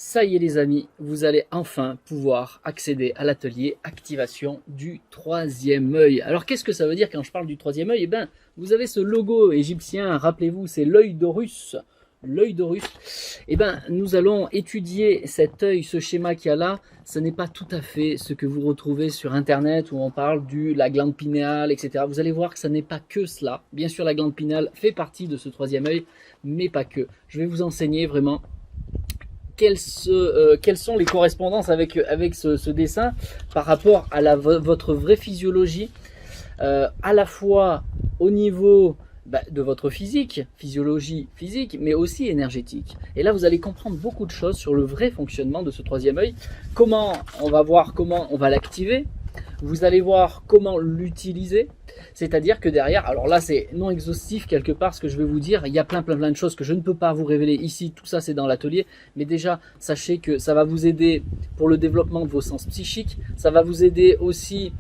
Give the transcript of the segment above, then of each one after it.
Ça y est les amis, vous allez enfin pouvoir accéder à l'atelier activation du troisième œil. Alors qu'est-ce que ça veut dire quand je parle du troisième œil? Eh bien, vous avez ce logo égyptien, rappelez-vous, c'est l'œil d'Horus. L'œil d'Horus. Eh bien, nous allons étudier cet œil, ce schéma qu'il y a là. Ce n'est pas tout à fait ce que vous retrouvez sur Internet où on parle de la glande pinéale, etc. Vous allez voir que ça n'est pas que cela. Bien sûr, la glande pinéale fait partie de ce troisième œil, mais pas que. Je vais vous enseigner vraiment quelles sont les correspondances avec ce dessin par rapport à votre vraie physiologie, à la fois au niveau de votre physiologie physique, mais aussi énergétique. Et là, vous allez comprendre beaucoup de choses sur le vrai fonctionnement de ce troisième œil. On va voir comment on va l'activer. Vous allez voir comment l'utiliser. C'est-à-dire que derrière, alors là c'est non exhaustif quelque part ce que je vais vous dire, il y a plein de choses que je ne peux pas vous révéler ici, tout ça c'est dans l'atelier, mais déjà sachez que ça va vous aider pour le développement de vos sens psychiques, ça va vous aider aussi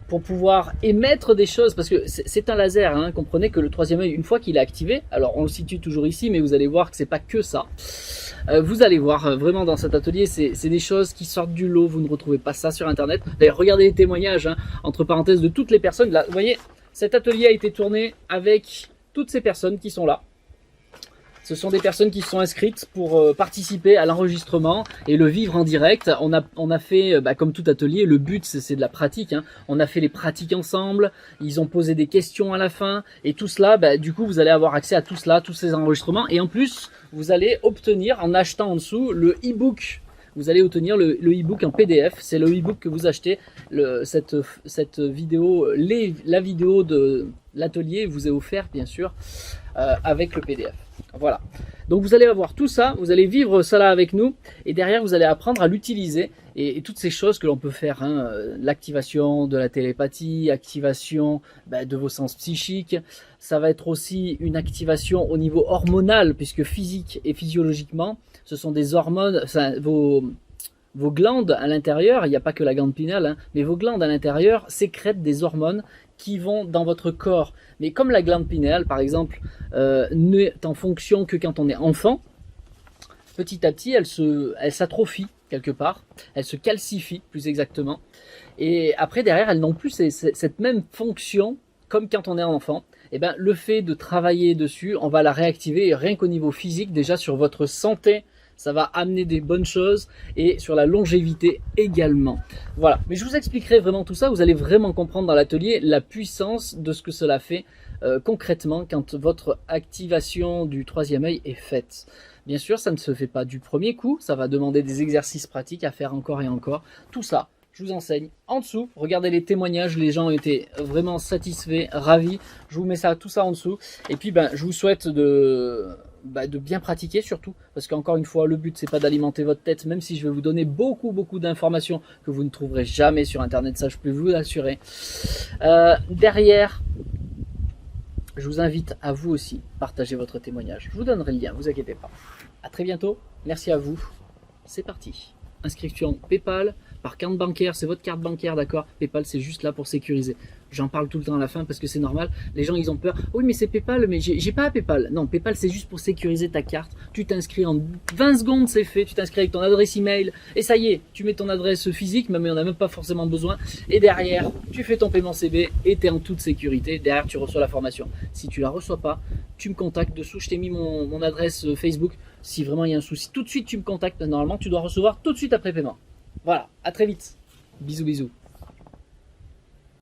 pour pouvoir émettre des choses, parce que c'est un laser, hein, comprenez que le troisième œil, une fois qu'il est activé, alors on le situe toujours ici, mais vous allez voir que c'est pas que ça. Vous allez voir vraiment dans cet atelier, c'est des choses qui sortent du lot, vous ne retrouvez pas ça sur internet. D'ailleurs, regardez les témoignages, hein, entre parenthèses, de toutes les personnes. Là, vous voyez, cet atelier a été tourné avec toutes ces personnes qui sont là. Ce sont des personnes qui se sont inscrites pour participer à l'enregistrement et le vivre en direct. On a fait, comme tout atelier, le but c'est de la pratique, hein. On a fait les pratiques ensemble, ils ont posé des questions à la fin, et tout cela, du coup vous allez avoir accès à tout cela, tous ces enregistrements, et en plus vous allez obtenir, en achetant en dessous, le e-book. Vous allez obtenir le e-book en PDF, c'est le e-book que vous achetez, cette vidéo, la vidéo de l'atelier vous est offerte bien sûr avec le PDF. Voilà, donc vous allez avoir tout ça, vous allez vivre ça là avec nous, et derrière vous allez apprendre à l'utiliser, et toutes ces choses que l'on peut faire, hein, l'activation de la télépathie, activation de vos sens psychiques, ça va être aussi une activation au niveau hormonal, puisque physique et physiologiquement, ce sont des hormones, vos glandes à l'intérieur, il n'y a pas que la glande pinéale, hein, mais vos glandes à l'intérieur sécrètent des hormones qui vont dans votre corps. Mais comme la glande pinéale, par exemple, n'est en fonction que quand on est enfant, petit à petit, elle s'atrophie quelque part, elle se calcifie plus exactement. Et après, derrière, elles n'ont plus cette même fonction comme quand on est un enfant. Et le fait de travailler dessus, on va la réactiver, rien qu'au niveau physique, déjà sur votre santé, ça va amener des bonnes choses, et sur la longévité également. Voilà, mais je vous expliquerai vraiment tout ça, vous allez vraiment comprendre dans l'atelier la puissance de ce que cela fait concrètement quand votre activation du troisième œil est faite. Bien sûr, ça ne se fait pas du premier coup, ça va demander des exercices pratiques à faire encore et encore. Tout ça, je vous enseigne en dessous. Regardez les témoignages, les gens étaient vraiment satisfaits, ravis. Je vous mets tout ça en dessous. Et puis, je vous souhaite de bien pratiquer surtout, parce qu'encore une fois, le but c'est pas d'alimenter votre tête, même si je vais vous donner beaucoup d'informations que vous ne trouverez jamais sur internet, ça je peux vous l'assurer. Derrière, je vous invite à vous aussi partager votre témoignage. Je vous donnerai le lien, vous inquiétez pas. À très bientôt, merci à vous. C'est parti. Inscription PayPal, par carte bancaire, c'est votre carte bancaire, d'accord? PayPal c'est juste là pour sécuriser. J'en parle tout le temps à la fin parce que c'est normal. Les gens ils ont peur. Oui mais c'est PayPal, mais j'ai pas PayPal. Non, PayPal c'est juste pour sécuriser ta carte. Tu t'inscris en 20 secondes, c'est fait. Tu t'inscris avec ton adresse email et ça y est, tu mets ton adresse physique, mais on n'a même pas forcément besoin. Et derrière, tu fais ton paiement CB et tu es en toute sécurité. Derrière, tu reçois la formation. Si tu la reçois pas, tu me contactes dessous. Je t'ai mis mon adresse Facebook. Si vraiment il y a un souci, tout de suite tu me contactes. Normalement, tu dois recevoir tout de suite après paiement. Voilà, à très vite. Bisous.